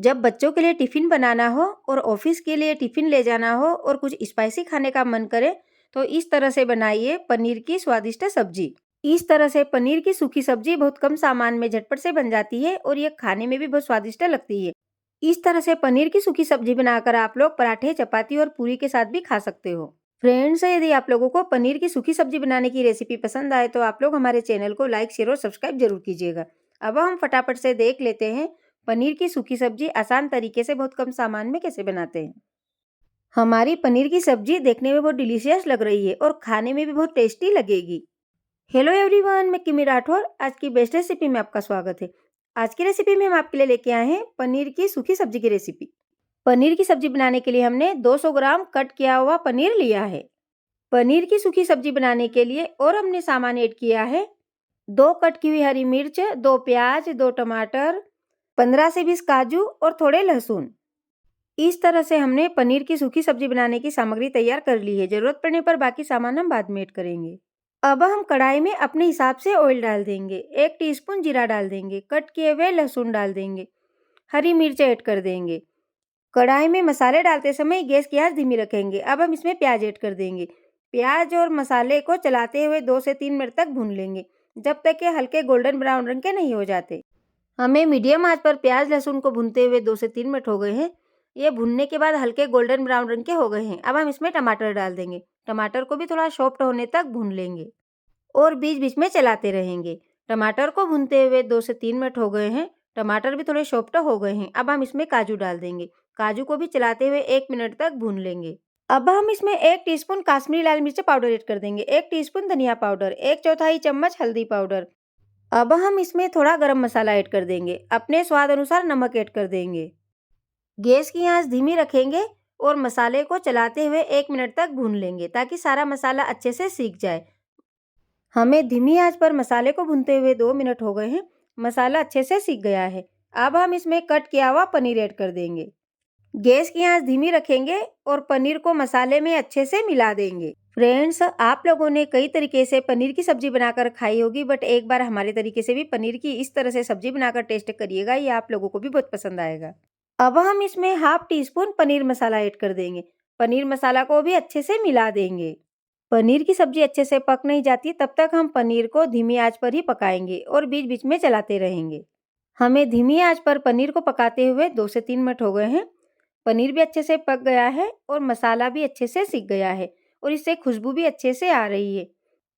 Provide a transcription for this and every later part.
जब बच्चों के लिए टिफ़िन बनाना हो और ऑफिस के लिए टिफ़िन ले जाना हो और कुछ स्पाइसी खाने का मन करे तो इस तरह से बनाइए पनीर की स्वादिष्ट सब्जी। इस तरह से पनीर की सूखी सब्जी बहुत कम सामान में झटपट से बन जाती है और ये खाने में भी बहुत स्वादिष्ट लगती है। इस तरह से पनीर की सूखी सब्जी बनाकर आप लोग पराठे, चपाती और पूरी के साथ भी खा सकते हो। फ्रेंड्स, यदि आप लोगों को पनीर की सूखी सब्जी बनाने की रेसिपी पसंद आए तो आप लोग हमारे चैनल को लाइक, शेयर और सब्सक्राइब जरूर कीजिएगा। अब हम फटाफट से देख लेते हैं पनीर की सूखी सब्जी आसान तरीके से बहुत कम सामान में कैसे बनाते हैं। हमारी पनीर की सब्जी देखने में बहुत डिलीशियस लग रही है और खाने में भी बहुत टेस्टी लगेगी। हेलो एवरीवन, मैं किमी राठौर। आज की बेस्ट रेसिपी में आपका स्वागत है। आज की रेसिपी में हम आपके लिए लेके आए हैं पनीर की सूखी सब्जी की रेसिपी। पनीर की सब्जी बनाने के लिए हमने 200 ग्राम कट किया हुआ पनीर लिया है। पनीर की सूखी सब्जी बनाने के लिए और हमने सामान ऐड किया है 2 कट की हुई हरी मिर्च, 2 प्याज, 2 टमाटर, 15 से 20 काजू और थोड़े लहसुन। इस तरह से हमने पनीर की सूखी सब्जी बनाने की सामग्री तैयार कर ली है। जरूरत पड़ने पर बाकी सामान हम बाद में ऐड करेंगे। अब हम कढ़ाई में अपने हिसाब से ऑयल डाल देंगे। 1 टीस्पून जीरा डाल देंगे, कट किए हुए लहसुन डाल देंगे, हरी मिर्च ऐड कर देंगे। कढ़ाई में मसाले डालते समय गैस की आंच धीमी रखेंगे। अब हम इसमें प्याज ऐड कर देंगे। प्याज और मसाले को चलाते हुए 2 से 3 मिनट तक भून लेंगे, जब तक ये हल्के गोल्डन ब्राउन रंग के नहीं हो जाते। हमें मीडियम आंच पर प्याज लहसुन को भूनते हुए 2 से 3 मिनट हो गए हैं। ये भूनने के बाद हल्के गोल्डन ब्राउन रंग के हो गए हैं। अब हम इसमें टमाटर डाल देंगे। टमाटर को भी थोड़ा सॉफ्ट होने तक भून लेंगे और बीच बीच में चलाते रहेंगे। टमाटर को भूनते हुए 2 से 3 मिनट हो गए हैं। टमाटर भी थोड़े सॉफ्ट हो गए हैं। अब हम इसमें काजू डाल देंगे। काजू को भी चलाते हुए 1 मिनट तक भून लेंगे। अब हम इसमें 1 टीस्पून काश्मीरी लाल मिर्च पाउडर ऐड कर देंगे, 1 टीस्पून धनिया पाउडर, 1/4 चम्मच हल्दी पाउडर। अब हम इसमें थोड़ा गरम मसाला ऐड कर देंगे। अपने स्वाद अनुसार नमक ऐड कर देंगे। गैस की आंच धीमी रखेंगे और मसाले को चलाते हुए 1 मिनट तक भून लेंगे ताकि सारा मसाला अच्छे से सीख जाए। हमें धीमी आंच पर मसाले को भूनते हुए 2 मिनट हो गए हैं। मसाला अच्छे से सीख गया है। अब हम इसमें कट किया हुआ पनीर ऐड कर देंगे। गैस की आंच धीमी रखेंगे और पनीर को मसाले में अच्छे से मिला देंगे। फ्रेंड्स, आप लोगों ने कई तरीके से पनीर की सब्जी बनाकर खाई होगी, बट एक बार हमारे तरीके से भी पनीर की इस तरह से सब्जी बनाकर टेस्ट करिएगा, ये आप लोगों को भी बहुत पसंद आएगा। अब हम इसमें 1/2 टीस्पून पनीर मसाला ऐड कर देंगे। पनीर मसाला को भी अच्छे से मिला देंगे। पनीर की सब्जी अच्छे से पक नहीं जाती तब तक हम पनीर को धीमी आंच पर ही पकाएंगे और बीच बीच में चलाते रहेंगे। हमें धीमी आंच पर पनीर को पकाते हुए 2 से 3 मिनट हो गए हैं। पनीर भी अच्छे से पक गया है और मसाला भी अच्छे से सीख गया है और इससे खुशबू भी अच्छे से आ रही है।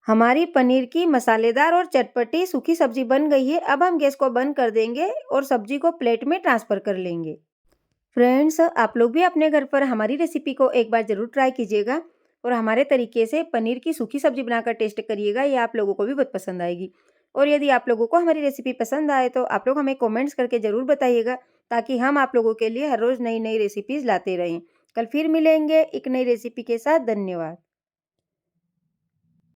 हमारी पनीर की मसालेदार और चटपटी सूखी सब्जी बन गई है। अब हम गैस को बंद कर देंगे और सब्जी को प्लेट में ट्रांसफर कर लेंगे। फ्रेंड्स, आप लोग भी अपने घर पर हमारी रेसिपी को एक बार जरूर ट्राई कीजिएगा और हमारे तरीके से पनीर की सूखी सब्जी बनाकर टेस्ट करिएगा, ये आप लोगों को भी बहुत पसंद आएगी। और यदि आप लोगों को हमारी रेसिपी पसंद आए तो आप लोग हमें कमेंट्स करके ज़रूर बताइएगा, ताकि हम आप लोगों के लिए हर रोज़ नई नई रेसिपीज़ लाते रहें। कल फिर मिलेंगे एक नई रेसिपी के साथ। धन्यवाद।